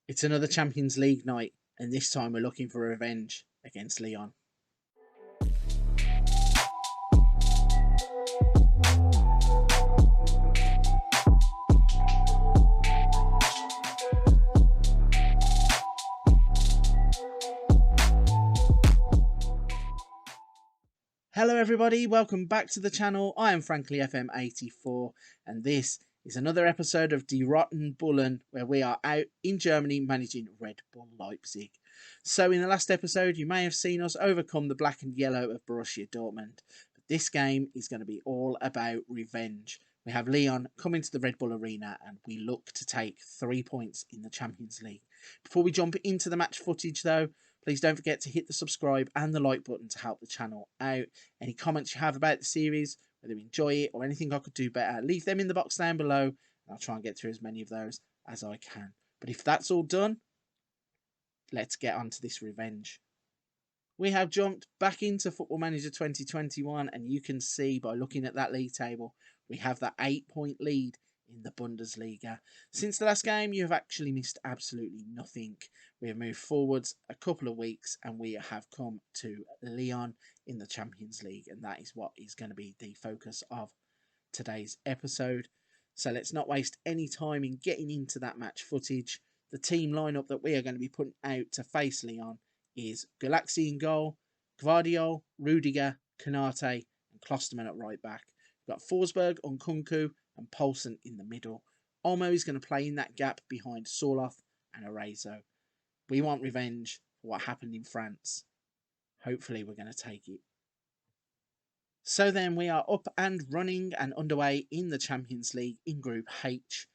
It's another Champions League night, and this time we're looking for revenge against Lyon. Hello everybody, welcome back to the channel. I am frankly FM84, and this is another episode of Die Roten Bullen, where we are out in Germany managing Red Bull Leipzig. So in the last episode, you may have seen us overcome the black and yellow of Borussia Dortmund. But this game is going to be all about revenge. We have Lyon coming to the Red Bull Arena, and we look to take 3 points in the Champions League. Before we jump into the match footage though, please don't forget to hit the subscribe and the like button to help the channel out. Any comments you have about the series, whether you enjoy it or anything I could do better, leave them in the box down below, and I'll try and get through as many of those as I can. But if that's all done, let's get on to this revenge. We have jumped back into Football Manager 2021, and you can see by looking at that league table, we have that 8-point lead in the Bundesliga. Since the last game, you have actually missed absolutely nothing. We have moved forwards a couple of weeks, and we have come to Lyon in the Champions League, and that is what is going to be the focus of today's episode. So let's not waste any time in getting into that match footage. The team lineup that we are going to be putting out to face Lyon is Galaxy in goal, Gvardiol, Rudiger, Konate, and Klosterman at right back. We've got Forsberg, Nkunku, and Poulsen in the middle. Olmo is going to play in that gap behind Sorloth and Arezzo. We want revenge for what happened in France. Hopefully we're going to take it. So then we are up and running and underway in the Champions League in Group H.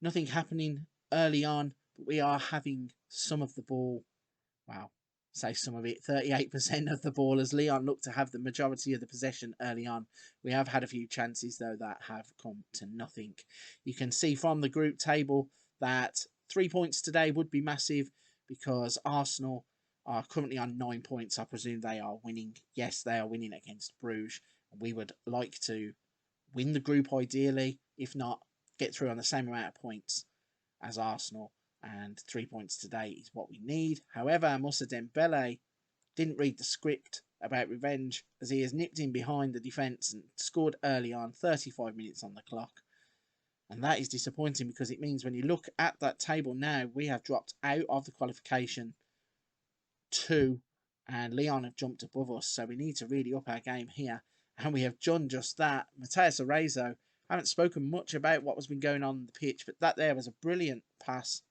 Nothing happening early on, but we are having some of the ball. Wow, say some of it, 38% of the ball as Lyon look to have the majority of the possession early on. We have had a few chances though that have come to nothing. You can see from the group table that 3 points today would be massive because Arsenal are currently on 9 points. I presume they are winning. Yes, they are winning against Bruges. We would like to win the group ideally, if not get through on the same amount of points as Arsenal. And 3 points today is what we need. However, Moussa Dembele didn't read the script about revenge, as he has nipped in behind the defence and scored early on, 35 minutes on the clock. And that is disappointing because it means when you look at that table now, we have dropped out of the qualification 2 and Lyon have jumped above us. So we need to really up our game here. And we have done just that. Matheus Arezzo, I haven't spoken much about what has been going on the pitch, but that there was a brilliant pass.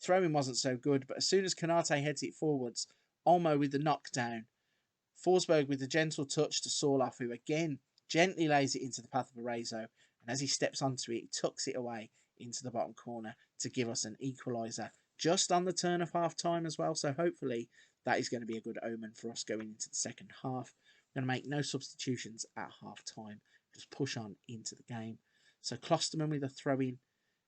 Throwing wasn't so good, but as soon as Konate heads it forwards, Olmo with the knockdown, Forsberg with the gentle touch to Sorloth, who again gently lays it into the path of Arezzo, and as he steps onto it, he tucks it away into the bottom corner to give us an equaliser just on the turn of half time as well. So hopefully that is going to be a good omen for us going into the second half. We're going to make no substitutions at half time, just push on into the game. So Klosterman with a throw in.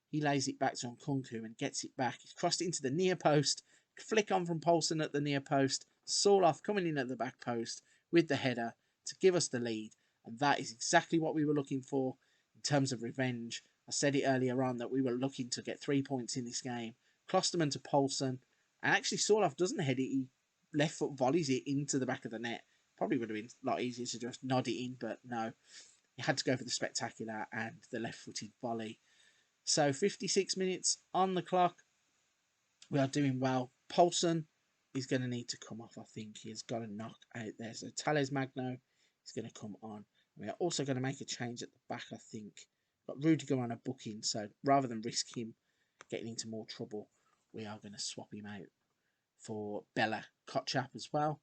He lays it back to Nkunku and gets it back. He's crossed it into the near post. Flick on from Poulsen at the near post. Sorloth coming in at the back post with the header to give us the lead. And that is exactly what we were looking for in terms of revenge. I said it earlier on that we were looking to get 3 points in this game. Klosterman to Poulsen. And actually Sorloth doesn't head it. He left foot volleys it into the back of the net. Probably would have been a lot easier to just nod it in, but no. He had to go for the spectacular and the left-footed volley. So 56 minutes on the clock. We are doing well. Poulsen is going to need to come off, I think. He has got a knock out there. So Tales Magno is going to come on. We are also going to make a change at the back, I think. Got Rudiger on a booking, so rather than risk him getting into more trouble, we are going to swap him out for Bella Kotchap as well.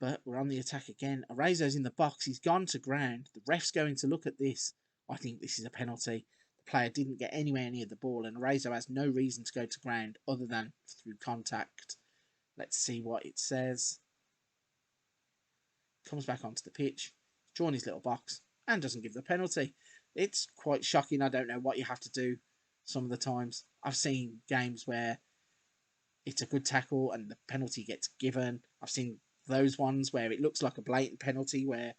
But we're on the attack again. Arezzo's in the box. He's gone to ground. The ref's going to look at this. I think this is a penalty. The player didn't get anywhere near the ball, and Arezzo has no reason to go to ground other than through contact. Let's see what it says. Comes back onto the pitch, drawn his little box, and doesn't give the penalty. It's quite shocking. I don't know what you have to do some of the times. I've seen games where it's a good tackle and the penalty gets given. I've seen those ones where it looks like a blatant penalty where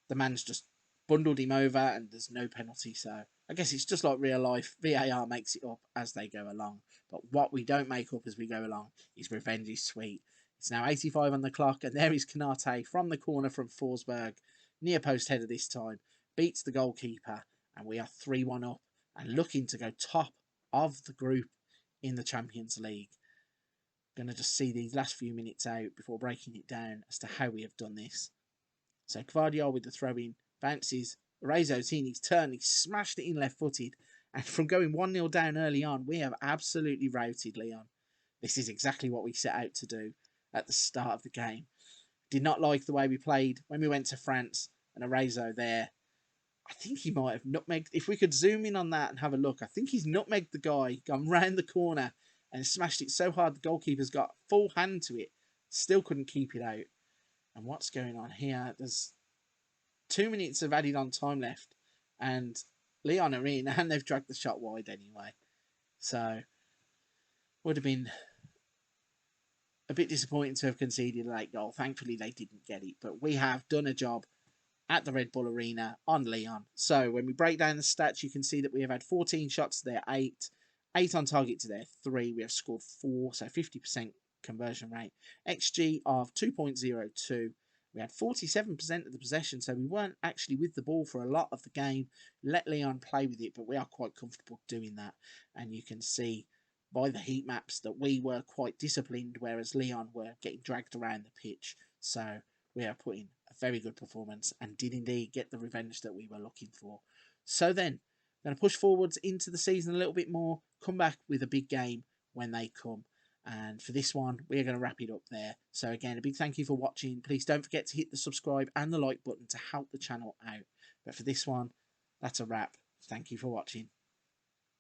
the man's just bundled him over and there's no penalty. So I guess it's just like real life. VAR makes it up as they go along. But what we don't make up as we go along is revenge is sweet. It's now 85 on the clock, and there is Canate from the corner from Forsberg, near post header this time, beats the goalkeeper, and we are 3-1 up and looking to go top of the group in the Champions League. Going to just see these last few minutes out before breaking it down as to how we have done this. So Gvardiol with the throw-in, bounces, Rezo's in his turn, he smashed it in left-footed, and from going 1-0 down early on, we have absolutely routed Lyon. This is exactly what we set out to do at the start of the game. Did not like the way we played when we went to France, and Rezo there, I think he might have nutmegged, if we could zoom in on that and have a look, I think he's nutmegged the guy, gone round the corner, and smashed it so hard the goalkeeper's got full hand to it, still couldn't keep it out. And what's going on here? There's 2 minutes of added on time left, and Lyon are in, and they've dragged the shot wide anyway. So, would have been a bit disappointing to have conceded a late goal. Thankfully, they didn't get it, but we have done a job at the Red Bull Arena on Lyon. So, when we break down the stats, you can see that we have had 14 shots to their 8, 8 on target to their 3. We have scored 4, so 50% conversion rate. XG of 2.02. We had 47% of the possession, so we weren't actually with the ball for a lot of the game. Let Lyon play with it, but we are quite comfortable doing that. And you can see by the heat maps that we were quite disciplined, whereas Lyon were getting dragged around the pitch. So we are putting a very good performance and did indeed get the revenge that we were looking for. So then, I'm going to push forwards into the season a little bit more, come back with a big game when they come. And for this one, we're going to wrap it up there. So again, a big thank you for watching. Please don't forget to hit the subscribe and the like button to help the channel out. But for this one, that's a wrap. Thank you for watching.